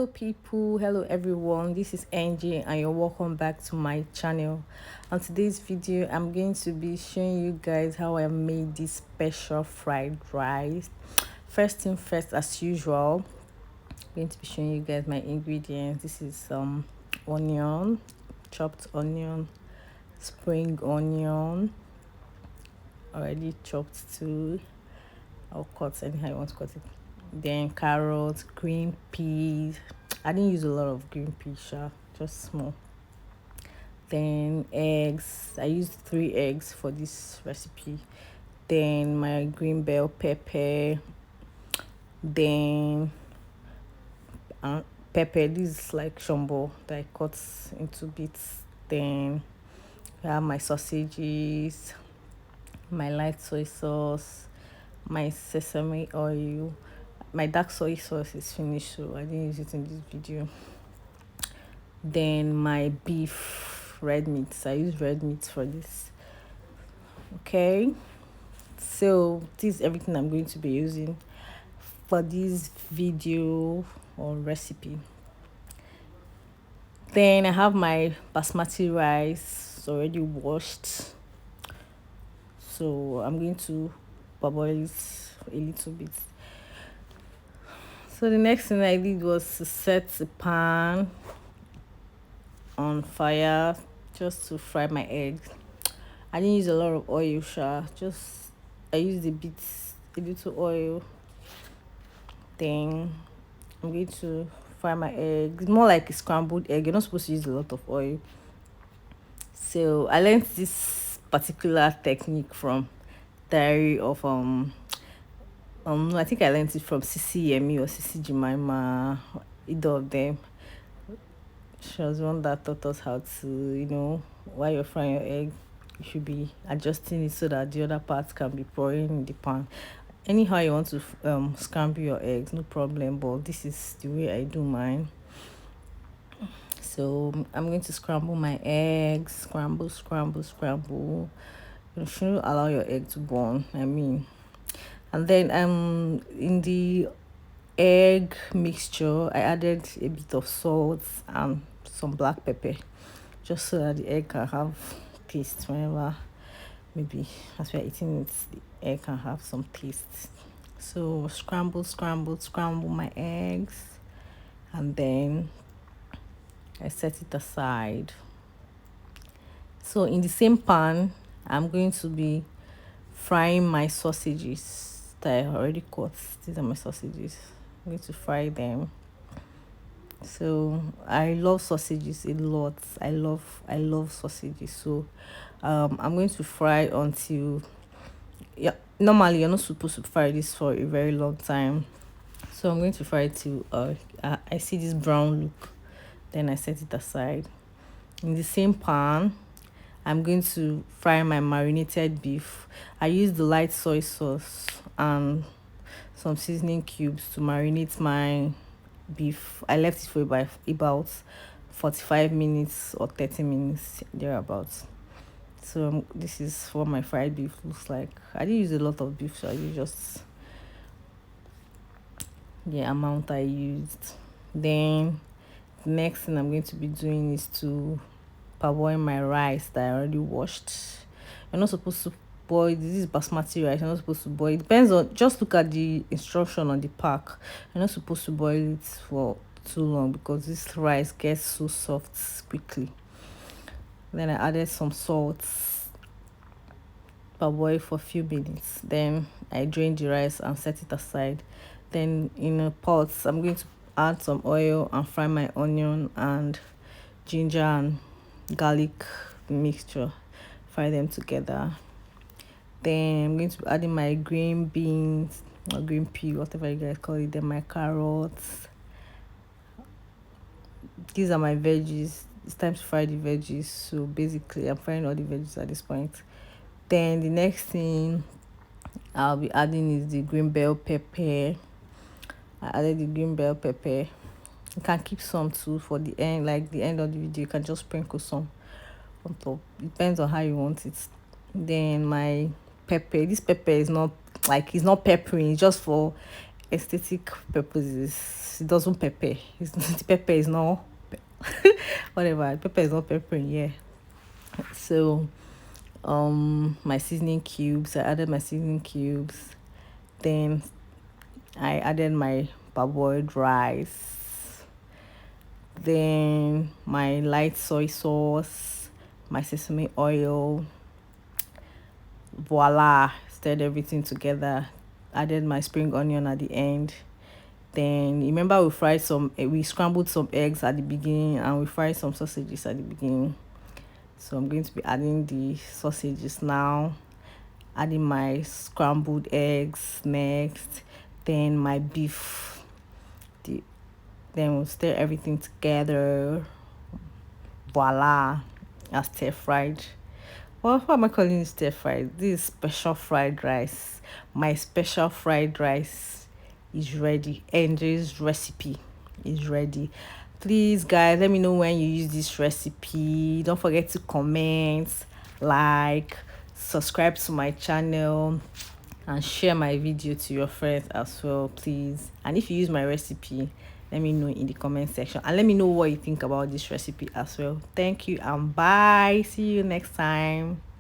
Hello people, hello everyone, this is Angie and you're welcome back to my channel. On today's video I'm going to be showing you guys how I made this special fried rice. First thing first, as usual, I'm going to be showing you guys my ingredients. This is onion, chopped onion, spring onion, already chopped too, or cut anyhow you want to cut it. Then carrots, green peas. I didn't use a lot of green peas, just small. Then eggs. I used 3 eggs for this recipe. Then my green bell pepper. Then pepper. This is like shombo that I cut into bits. Then I have my sausages, my light soy sauce, my sesame oil. My dark soy sauce is finished, so I didn't use it in this video. Then my beef red meat. I use red meat for this. Okay, so this is everything I'm going to be using for this video or recipe. Then I have my basmati rice already washed, so I'm going to parboil it a little bit. So the next thing I did was to set the pan on fire just to fry my eggs. I didn't use a lot of oil, just I used a little oil. Then I'm going to fry my eggs. More like a scrambled egg. You're not supposed to use a lot of oil. So I learned this particular technique from Diary of I think I learned it from Sissy Yemi or Sissy Jemima, either of them. She was one that taught us how to, while you're frying your egg, you should be adjusting it so that the other parts can be pouring in the pan. Anyhow you want to scramble your eggs, no problem, but this is the way I do mine. So I'm going to scramble my eggs, scramble. You shouldn't allow your egg to burn, and then in the egg mixture I added a bit of salt and some black pepper, just so that the egg can have taste whenever, maybe as we're eating it, the egg can have some taste. So scramble my eggs, and then I set it aside. So in the same pan I'm going to be frying my sausages that I already cut. These are my sausages. I'm going to fry them. So I love sausages a lot. I love sausages. So I'm going to fry until, yeah, normally you're not supposed to fry this for a very long time. So I'm going to fry it till I see this brown look. Then I set it aside. In the same pan I'm going to fry my marinated beef. I use the light soy sauce and some seasoning cubes to marinate my beef. I left it for about 45 minutes or 30 minutes thereabouts. So this is what my fried beef looks like. I didn't use a lot of beef, so I used just the amount I used. Then the next thing I'm going to be doing is to parboil my rice that I already washed. You're not supposed to boil. This is basmati rice. You're not supposed to boil. It depends on, just look at the instruction on the pack. You're not supposed to boil it for too long because this rice gets so soft quickly. Then I added some salt, parboil for a few minutes. Then I drained the rice and set it aside. Then in a pot I'm going to add some oil and fry my onion and ginger and garlic mixture, fry them together. Then I'm going to be adding my green beans or green pea, whatever you guys call it. Then my carrots. These are my veggies. It's time to fry the veggies, so basically I'm frying all the veggies at this point. Then the next thing I'll be adding is the green bell pepper. I added the green bell pepper. You can keep some too for the end, like the end of the video. You can just sprinkle some on top. Depends on how you want it. Then my pepper. This pepper is not like, it's not peppering. It's just for aesthetic purposes, it doesn't pepper. The pepper is not whatever. Pepper is not peppering. Yeah. So my seasoning cubes. I added my seasoning cubes. Then I added my parboiled rice. Then my light soy sauce, my sesame oil. Voila! Stirred everything together. Added my spring onion at the end. Then remember we scrambled some eggs at the beginning and we fried some sausages at the beginning. So I'm going to be adding the sausages now. Adding my scrambled eggs next. Then my beef. Then we'll stir everything together. Voila! A stir fried. Well, what am I calling it stir fried? This is special fried rice. My special fried rice is ready. Andrew's recipe is ready. Please, guys, let me know when you use this recipe. Don't forget to comment, like, subscribe to my channel, and share my video to your friends as well, please. And if you use my recipe, let me know in the comment section and let me know what you think about this recipe as well. Thank you and bye. See you next time.